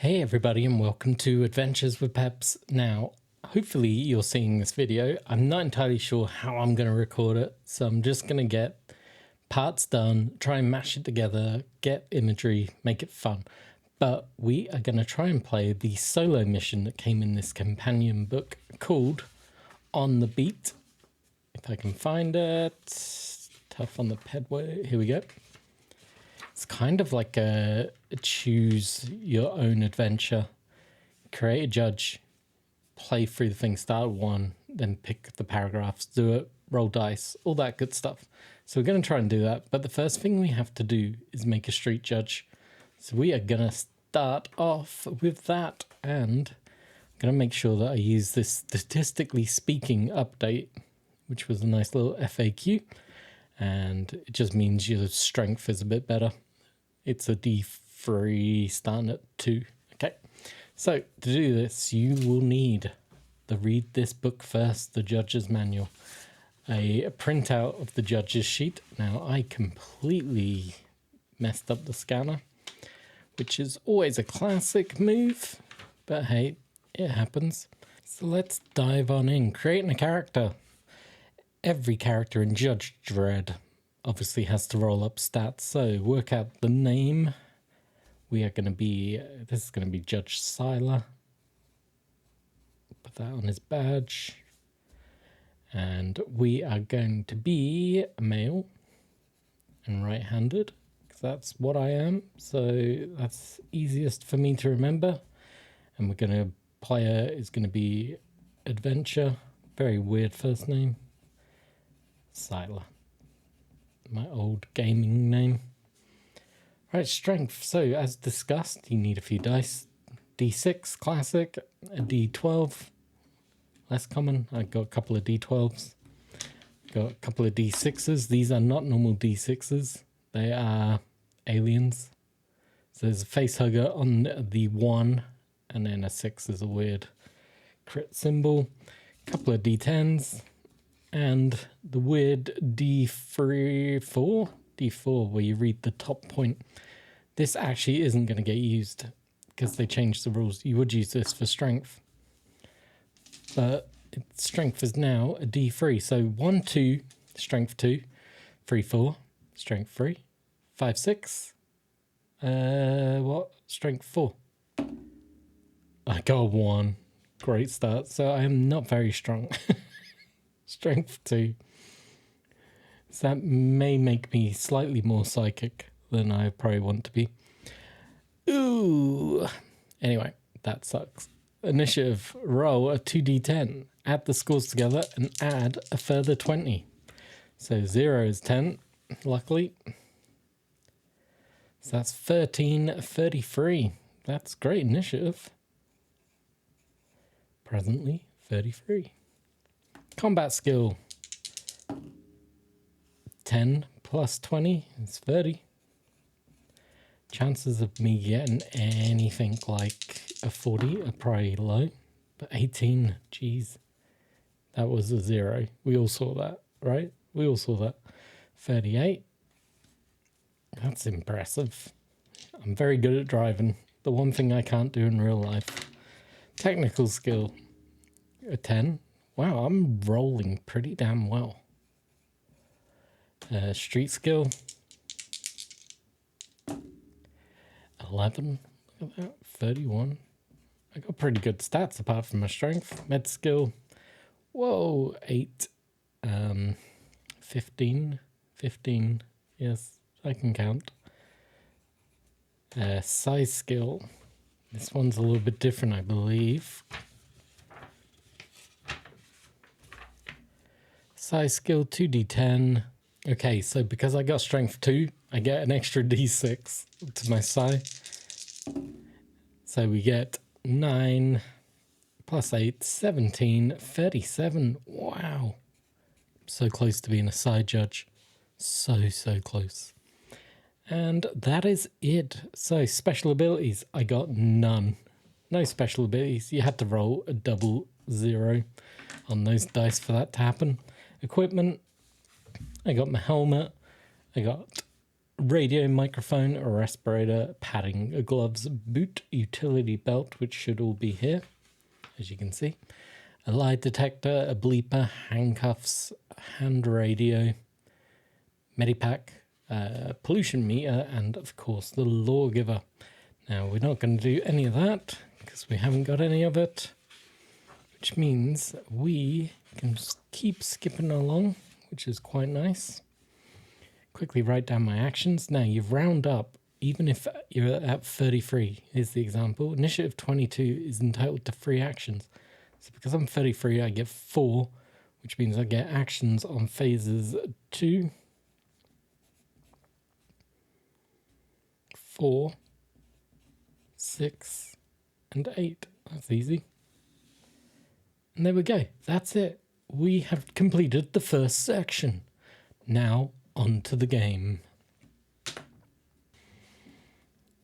Hey everybody and welcome to Adventures with Peps. Now, hopefully you're seeing this video. I'm not entirely sure how I'm going to record it, so I'm just going to get parts done, try and mash it together, get imagery, make it fun. But we are going to try and play the solo mission that came in this companion book called On the Beat. If I can find it. Tough on the pedway. Here we go. It's kind of like a choose your own adventure. Create a judge, play through the thing, start with one, then pick the paragraphs, do it, roll dice, all that good stuff. So we're going to try and do that. But the first thing we have to do is make a street judge. So we are going to start off with that. And I'm going to make sure that I use this statistically speaking update, which was a nice little FAQ. And it just means your strength is a bit better. It's a D3 starting at 2. Okay, so to do this, you will need the read this book first, the judge's manual, a printout of the judge's sheet. Now, I completely messed up the scanner, which is always a classic move, but hey, it happens. So let's dive on in. Creating a character. Every character in Judge Dredd obviously has to roll up stats, so work out the name. We are going to be, this is going to be Judge Siler. Put that on his badge. And we are going to be a male and right-handed, because that's what I am, so that's easiest for me to remember. And we're going to, player is going to be Adventure, very weird first name. Siler, my old gaming name. Right, strength. So as discussed, you need a few dice. D6 classic, a D12 less common. I got a couple of D12s, got a couple of D6s. These are not normal D6s, they are aliens. So there's a face hugger on the 1, and then a 6 is a weird crit symbol. A couple of D10s. And the weird D4, where you read the top point. This actually isn't going to get used because they changed the rules. You would use this for strength, but strength is now a D3. So 1, 2, strength 2, 3, 4, strength 3, 5, 6. Strength 4. I got a 1. Great start. So I am not very strong. Strength 2. So that may make me slightly more psychic than I probably want to be. Ooh. Anyway, that sucks. Initiative, roll a 2d10. Add the scores together and add a further 20. So 0 is 10, luckily. So that's 33. That's great initiative. Presently 33. Combat skill. 10 plus 20 is 30. Chances of me getting anything like a 40 are probably low. But 18, geez. That was a 0. We all saw that, right? We all saw that. 38. That's impressive. I'm very good at driving. The one thing I can't do in real life. Technical skill. A 10. Wow, I'm rolling pretty damn well. Street skill. 11. Look at that. 31. I got pretty good stats apart from my strength. Med skill. Whoa, 8. 15. 15. Yes, I can count. Size skill. This one's a little bit different, I believe. Size skill 2d10. Okay, so because I got strength 2, I get an extra d6 to my size. So we get 9 plus 8, 17, 37. Wow. So close to being a side judge. So close. And that is it. So special abilities, I got none. No special abilities. You had to roll a double 0 on those dice for that to happen. Equipment, I got my helmet, I got radio, microphone, a respirator, padding, a gloves, boot, utility belt, which should all be here, as you can see, a lie detector, a bleeper, handcuffs, hand radio, medipack, pollution meter, and of course the lawgiver. Now we're not going to do any of that because we haven't got any of it, which means we can just keep skipping along, which is quite nice. Quickly write down my actions. Now you round up, even if you're at 33, here's the example. Initiative 22 is entitled to 3 actions. So because I'm 33, I get 4, which means I get actions on phases 2, 4, 6, and 8. That's easy. And there we go. That's it. We have completed the first section. Now on to the game.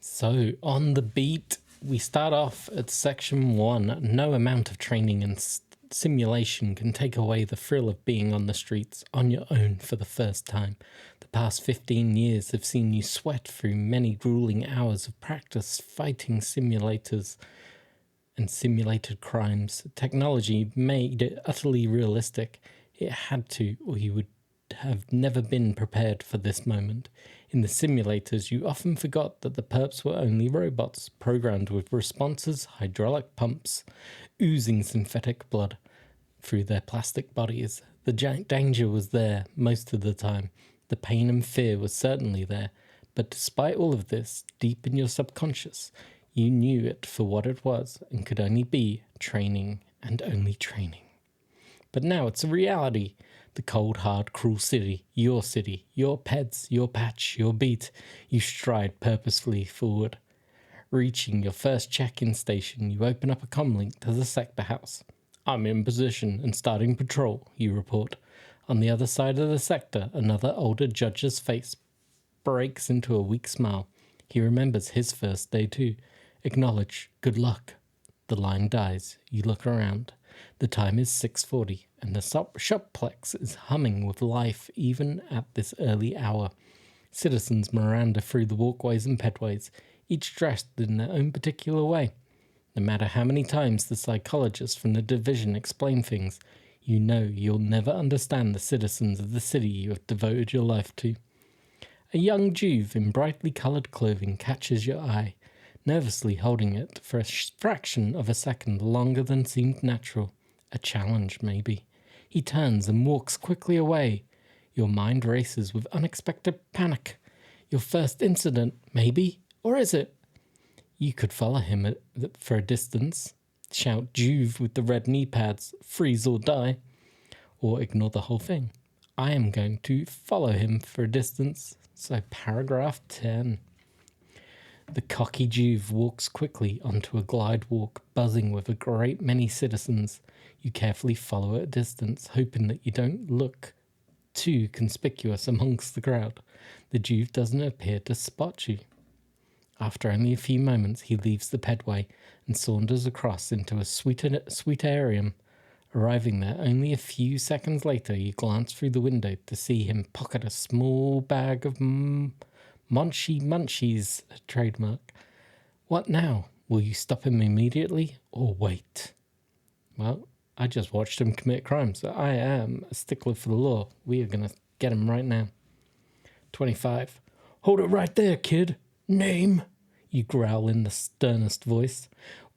So on the beat, we start off at section 1. No amount of training and simulation can take away the thrill of being on the streets on your own for the first time. The past 15 years have seen you sweat through many grueling hours of practice fighting simulators and simulated crimes. Technology made it utterly realistic. It had to, or you would have never been prepared for this moment. In the simulators, you often forgot that the Peps were only robots, programmed with responses, hydraulic pumps, oozing synthetic blood through their plastic bodies. The danger was there most of the time. The pain and fear was certainly there. But despite all of this, deep in your subconscious, you knew it for what it was and could only be training and only training. But now it's a reality. The cold, hard, cruel city, your pets, your patch, your beat. You stride purposefully forward. Reaching your first check-in station, you open up a comlink to the sector house. I'm in position and starting patrol, you report. On the other side of the sector, another older judge's face breaks into a weak smile. He remembers his first day too. Acknowledge, good luck. The line dies. You look around. The time is 6:40, and the shopplex is humming with life even at this early hour. Citizens meander through the walkways and pedways, each dressed in their own particular way. No matter how many times the psychologists from the division explain things, you know you'll never understand the citizens of the city you have devoted your life to. A young Juve in brightly coloured clothing catches your eye, nervously holding it for a fraction of a second longer than seemed natural. A challenge, maybe. He turns and walks quickly away. Your mind races with unexpected panic. Your first incident, maybe? Or is it? You could follow him for a distance, shout Juve with the red knee pads, freeze or die, or ignore the whole thing. I am going to follow him for a distance. So paragraph 10. The cocky Juve walks quickly onto a glide walk, buzzing with a great many citizens. You carefully follow at a distance, hoping that you don't look too conspicuous amongst the crowd. The Juve doesn't appear to spot you. After only a few moments, he leaves the pedway and saunters across into a sweetarium. Arriving there only a few seconds later, you glance through the window to see him pocket a small bag of munchies, trademark. What now? Will you stop him immediately or wait? Well, I just watched him commit crime, so I am a stickler for the law. We are going to get him right now. 25. Hold it right there, kid. Name? You growl in the sternest voice.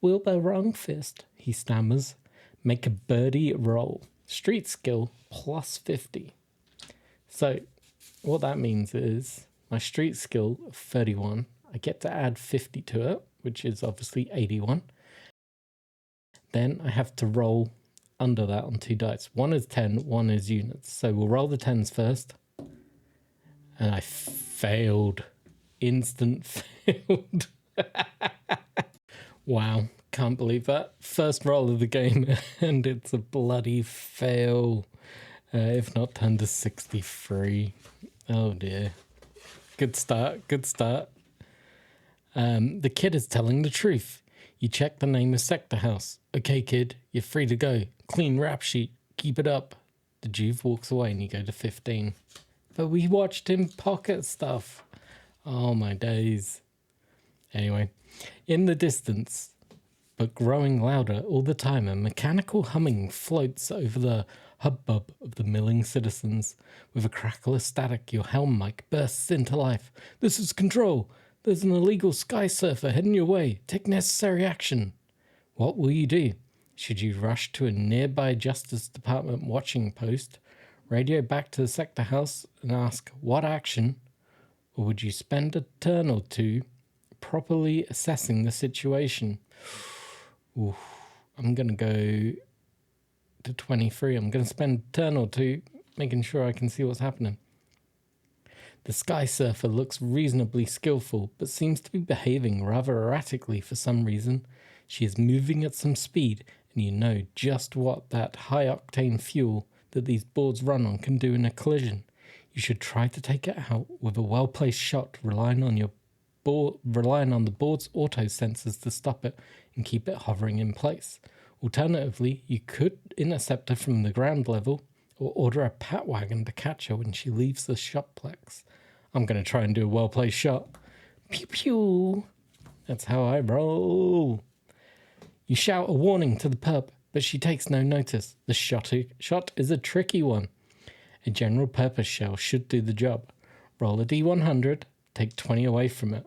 Wilbur Wrongfist, he stammers. Make a birdie roll. Street skill plus 50. So what that means is my street skill 31. I get to add 50 to it, which is obviously 81. Then I have to roll under that on 2 dice. One is 10, one is units. So we'll roll the 10s first. And I failed. Instant failed. Wow. Can't believe that. First roll of the game and it's a bloody fail. If not turned to 63. Oh dear. Good start. The kid is telling the truth. You check the name of Sector House. Okay, kid, you're free to go. Clean rap sheet. Keep it up. The Juve walks away and you go to 15. But we watched him pocket stuff. Oh my days. Anyway, in the distance, but growing louder all the time, a mechanical humming floats over the hubbub of the milling citizens. With a crackle of static, your helm mic bursts into life. This is Control. There's an illegal sky surfer heading your way. Take necessary action. What will you do? Should you rush to a nearby Justice Department watching post, radio back to the sector house and ask what action, or would you spend a turn or two properly assessing the situation? Oof, I'm going to go to 23. I'm going to spend a turn or two making sure I can see what's happening. The Sky Surfer looks reasonably skillful, but seems to be behaving rather erratically for some reason. She is moving at some speed, and you know just what that high-octane fuel that these boards run on can do in a collision. You should try to take it out with a well-placed shot, relying on the board's auto sensors to stop it and keep it hovering in place. Alternatively, you could intercept her from the ground level or order a pat wagon to catch her when she leaves the shopplex. I'm going to try and do a well-placed shot. Pew pew. That's how I roll. You shout a warning to the perp, but she takes no notice. The shot is a tricky one. A general purpose shell should do the job. Roll a d100, take 20 away from it.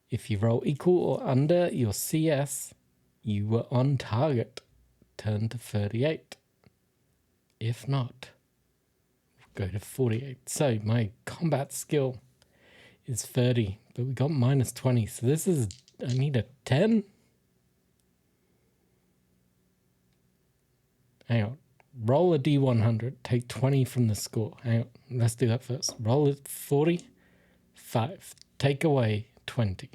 If you roll equal or under your CS, you were on target. Turn to 38. If not, go to 48. So my combat skill is 30, but we got minus 20. So this is, I need a 10. Hang on. Roll a d100. Take 20 from the score. Hang on. Let's do that first. Roll it 40. 5. Take away 20.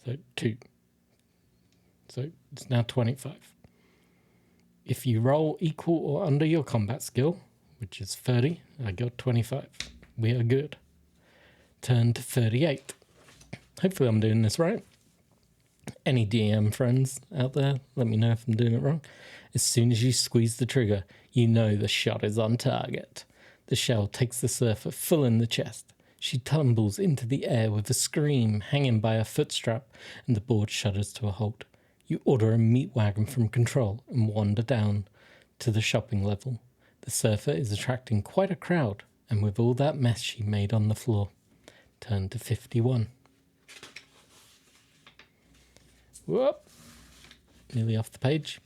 So 2. So it's now 25. If you roll equal or under your combat skill, which is 30, I got 25. We are good. Turn to 38. Hopefully I'm doing this right. Any DM friends out there, let me know if I'm doing it wrong. As soon as you squeeze the trigger, you know the shot is on target. The shell takes the surfer full in the chest. She tumbles into the air with a scream hanging by a footstrap, and the board shudders to a halt. You order a meat wagon from Control and wander down to the shopping level. The surfer is attracting quite a crowd, and with all that mess she made on the floor. Turn to 51. Whoop! Nearly off the page.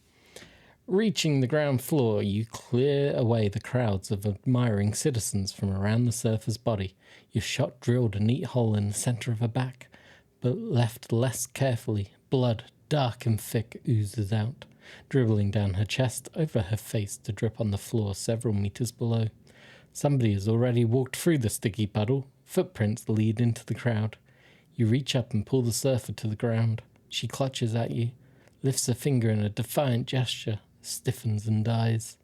Reaching the ground floor, you clear away the crowds of admiring citizens from around the surfer's body. Your shot drilled a neat hole in the center of her back, but left less carefully. Blood, dark and thick, oozes out, dribbling down her chest over her face to drip on the floor several meters below. Somebody has already walked through the sticky puddle. Footprints lead into the crowd. You reach up and pull the surfer to the ground. She clutches at you, lifts a finger in a defiant gesture, stiffens and dies.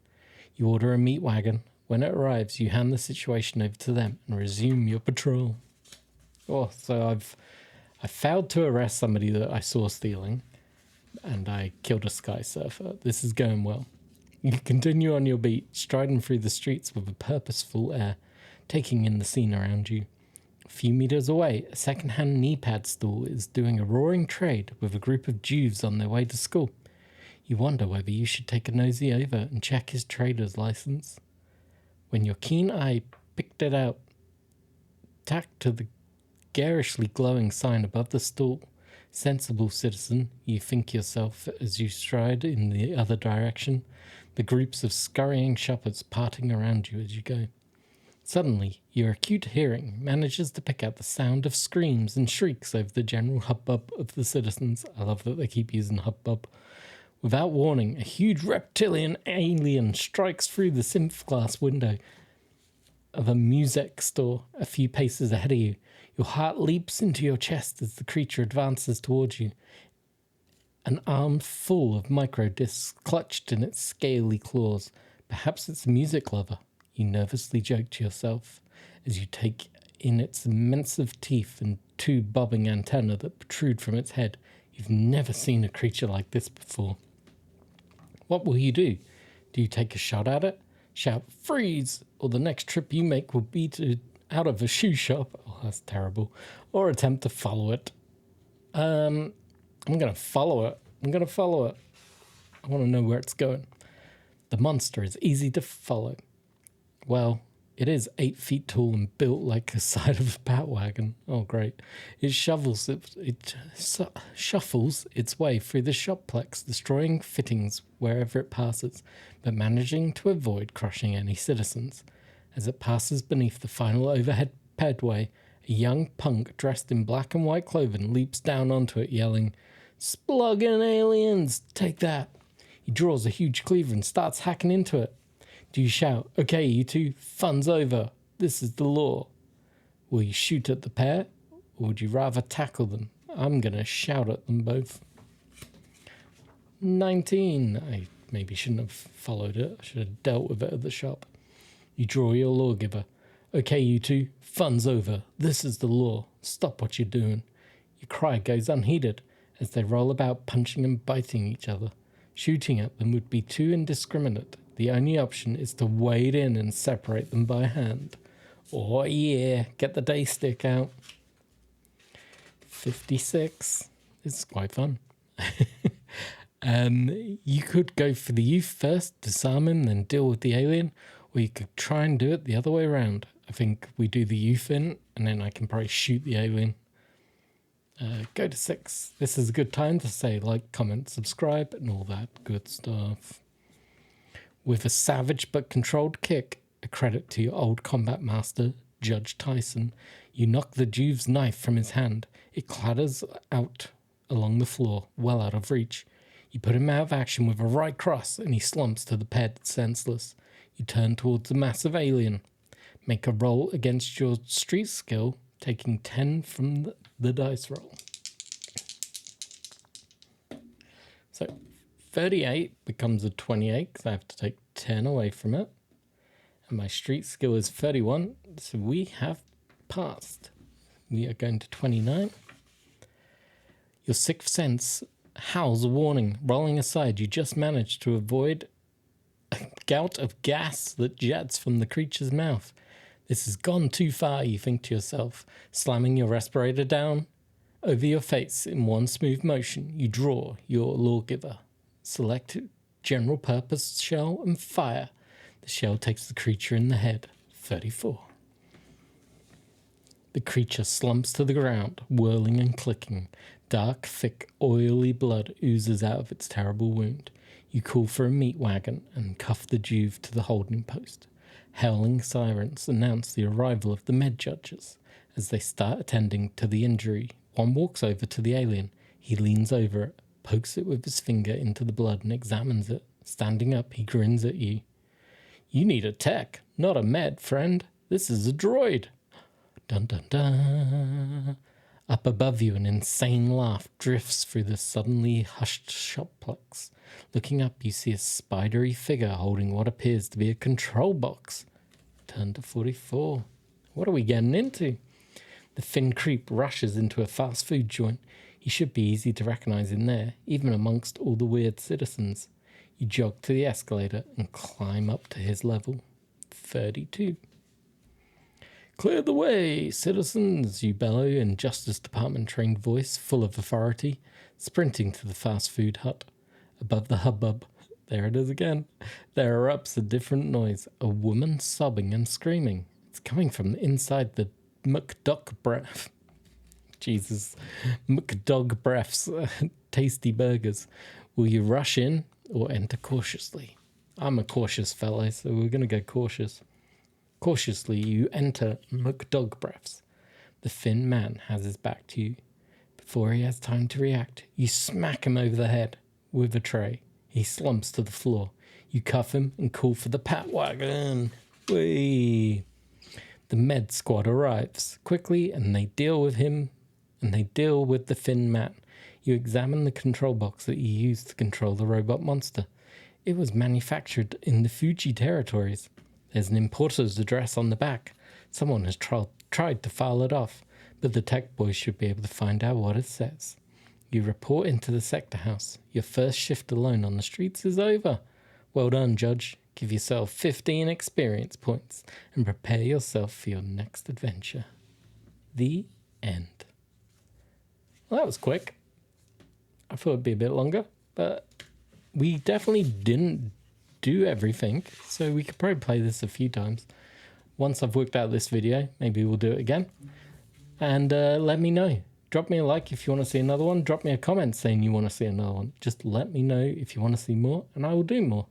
You order a meat wagon. When it arrives, you hand the situation over to them and resume your patrol. Oh, so I failed to arrest somebody that I saw stealing, and I killed a sky surfer. This is going well. You continue on your beat, striding through the streets with a purposeful air, taking in the scene around you. A few meters away, a second-hand knee pad stall is doing a roaring trade with a group of Jews on their way to school. You wonder whether you should take a nosy over and check his trader's license. When your keen eye picked it out, tacked to the garishly glowing sign above the stall, sensible citizen, you think yourself as you stride in the other direction, the groups of scurrying shoppers parting around you as you go. Suddenly, your acute hearing manages to pick out the sound of screams and shrieks over the general hubbub of the citizens. I love that they keep using hubbub. Without warning, a huge reptilian alien strikes through the synth glass window of a music store a few paces ahead of you. Your heart leaps into your chest as the creature advances towards you, an arm full of micro-discs clutched in its scaly claws. Perhaps it's a music lover, you nervously joke to yourself as you take in its immense teeth and two bobbing antennae that protrude from its head. You've never seen a creature like this before. What will you do? Do you take a shot at it? Shout, freeze! Or the next trip you make will be to out of a shoe shop. Oh, that's terrible. Or attempt to follow it. I'm going to follow it. I want to know where it's going. The monster is easy to follow. Well, it is 8 feet tall and built like the side of a bat wagon. Oh, great. It shuffles its way through the shopplex, destroying fittings wherever it passes, but managing to avoid crushing any citizens. As it passes beneath the final overhead pedway, a young punk dressed in black and white clothing leaps down onto it, yelling, "Spluggin' aliens, take that!" He draws a huge cleaver and starts hacking into it. Do you shout, "Okay, you two, fun's over, this is the law"? Will you shoot at the pair, or would you rather tackle them? I'm going to shout at them both. 19. I maybe shouldn't have followed it. I should have dealt with it at the shop. You draw your lawgiver. "Okay, you two, fun's over, this is the law, stop what you're doing." Your cry goes unheeded as they roll about punching and biting each other. Shooting at them would be too indiscriminate. The only option is to wade in and separate them by hand. Oh yeah, get the day stick out. 56. This is quite fun. You could go for the youth first, disarm him, then deal with the alien, or you could try and do it the other way around. I think we do the youth in, and then I can probably shoot the alien. Go to 6. This is a good time to say like, comment, subscribe, and all that good stuff. With a savage but controlled kick, a credit to your old combat master, Judge Tyson, you knock the Jew's knife from his hand. It clatters out along the floor, well out of reach. You put him out of action with a right cross, and he slumps to the bed senseless. You turn towards the massive alien. Make a roll against your street skill, taking 10 from the dice roll. So 38 becomes a 28 because I have to take 10 away from it. And my street skill is 31, so we have passed. We are going to 29. Your sixth sense howls a warning. Rolling aside, you just managed to avoid a gout of gas that jets from the creature's mouth. This has gone too far, you think to yourself, slamming your respirator down over your face in one smooth motion. You draw your lawgiver. Select general purpose shell and fire. The shell takes the creature in the head. 34. The creature slumps to the ground, whirling and clicking. Dark, thick, oily blood oozes out of its terrible wound. You call for a meat wagon and cuff the Juve to the holding post. Howling sirens announce the arrival of the med judges. As they start attending to the injury, one walks over to the alien. He leans over it, pokes it with his finger into the blood and examines it. Standing up, he grins at you. "You need a tech, not a med, friend. This is a droid." Dun dun dun. Up above you, an insane laugh drifts through the suddenly hushed shopplex. Looking up, you see a spidery figure holding what appears to be a control box. Turn to 44. What are we getting into? The thin creep rushes into a fast food joint. He should be easy to recognize in there, even amongst all the weird citizens. You jog to the escalator and climb up to his level. 32. "Clear the way, citizens," you bellow in Justice Department trained voice, full of authority, sprinting to the fast food hut. Above the hubbub, there it is again, there erupts a different noise, a woman sobbing and screaming. It's coming from inside the McDuck breath. Jesus, McDog breaths, tasty burgers. Will you rush in or enter cautiously? I'm a cautious fellow, so we're going to go cautious. Cautiously, you enter McDog breaths. The thin man has his back to you. Before he has time to react, you smack him over the head with a tray. He slumps to the floor. You cuff him and call for the pat wagon. Whee! The med squad arrives quickly, and they deal with him, and they deal with the thin man. You examine the control box that you used to control the robot monster. It was manufactured in the Fuji territories. There's an importer's address on the back. Someone has tried to file it off, but the tech boys should be able to find out what it says. You report into the sector house. Your first shift alone on the streets is over. Well done, Judge. Give yourself 15 experience points and prepare yourself for your next adventure. The end. Well, that was quick. I thought it'd be a bit longer, but we definitely didn't do everything, so we could probably play this a few times. Once I've worked out this video, maybe we'll do it again. And let me know. Drop me a like if you want to see another one. Drop me a comment saying you want to see another one. Just let me know if you want to see more, and I will do more.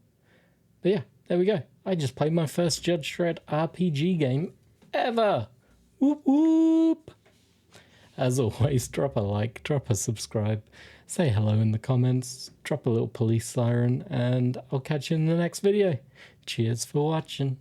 But yeah, there we go. I just played my first Judge Dredd RPG game ever. Whoop whoop. As always, drop a like, drop a subscribe, say hello in the comments, drop a little police siren, and I'll catch you in the next video. Cheers for watching.